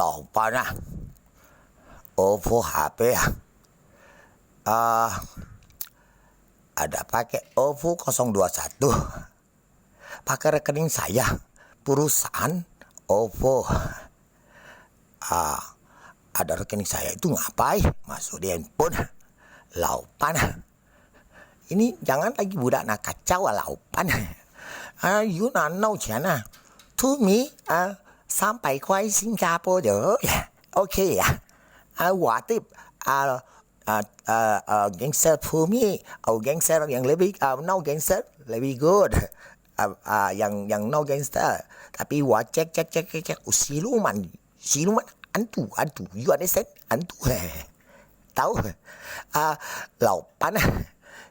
Lupa nah, OVO HP ya. Ada pakai OVO 021. Pakai rekening saya, perusahaan OVO. Ada rekening saya itu ngapain? Masuk di handphone. Laupan. Ini jangan lagi budak nak kacau laupan. You nak know chana. To me, 300块新加坡的 OK 呀。我的gangster for me, gangster yang lebih no gangster lebih good. Yang no gangster. Tapi gua cek siluman antu. You understand? Antu. Tahu? Laupan.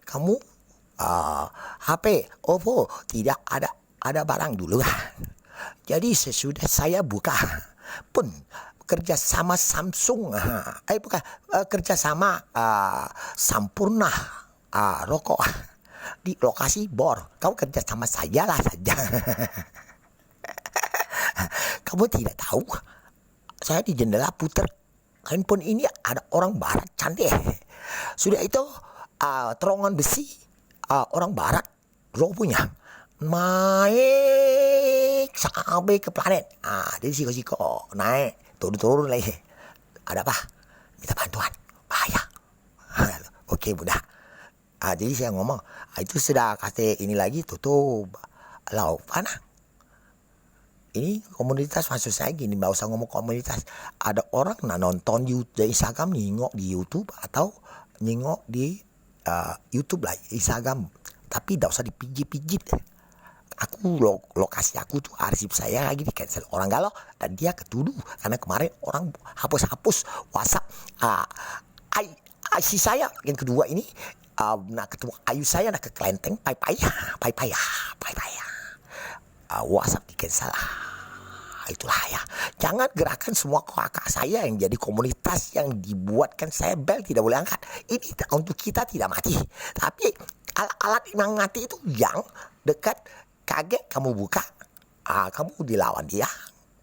Kamu HP OVO tidak ada barang dulu. Jadi sesudah saya buka pun kerja sama Samsung, bukan kerja sama Sampurna rokok di lokasi Bor. Kau kerja sama saya lah saja. Kamu tidak tahu? Saya di jendela putar handphone ini ada orang barat cantik. Sudah itu terowongan besi orang barat punya naik sampai ke planet. Dia siko naik turun lagi. Ada apa? Minta bantuan. Bahaya. Oke budak. Jadi saya ngomong itu sudah kasih ini lagi tutup. Lau mana? Ini komunitas maksud saya gini, nggak usah ngomong komunitas. Ada orang nonton di Instagram, nyingok di YouTube atau nyingok di YouTube lah, Instagram. Tapi tidak usah dipijit-pijit. Aku lokasi aku tuh arsip saya lagi di cancel orang galau dan dia ketuduh karena kemarin orang hapus WhatsApp si saya yang kedua ini nak ketemu Ayu saya nak ke Kelenteng pai WhatsApp di cancel. Itulah ya. Jangan gerakan semua kakak saya yang jadi komunitas yang dibuatkan saya bel tidak boleh angkat. Ini untuk kita tidak mati. Tapi alat yang mati itu yang dekat kaget kamu buka. Kamu dilawan dia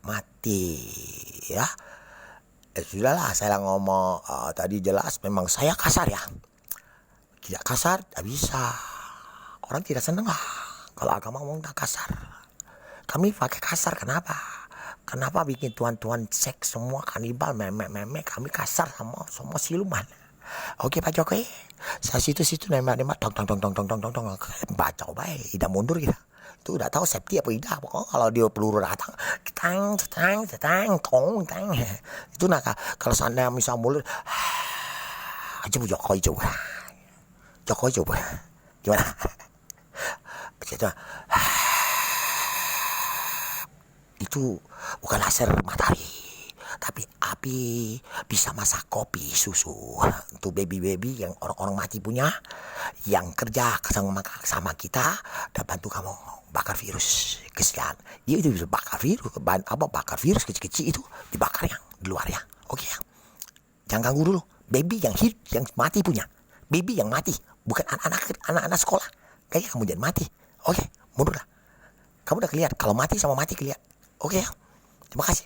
mati ya. Sudahlah saya ngomong tadi jelas memang saya kasar ya. Tidak kasar tidak bisa. Orang tidak senang lah kalau agama ngomong tak kasar. Kami pakai kasar kenapa? Kenapa bikin tuan-tuan seks semua kanibal meme kami kasar sama semua siluman. Oke Pak Jokowi, saya situ nembak tong baca baik, tidak mundur kita. Itu udah tahu safety apa tidak. Pokoknya kalau dia peluru datang, tong. Itu nak kalau seandainya misal mulut, Jokowi coba. Gimana? Gitu. Itu bukan laser matahari, tapi api bisa masak kopi susu untuk baby yang orang-orang mati punya, yang kerja sama kita dan bantu kamu bakar virus. Kesian dia itu bisa bakar virus kecil-kecil itu dibakar yang di luar ya. Oke ya, jangan ganggu dulu baby yang hidup yang mati punya, baby yang mati bukan anak-anak sekolah. Kayaknya kamu jangan mati. Oke, mundur lah. Kamu udah kelihatan kalau mati sama mati kelihatan. Oke ya, terima kasih.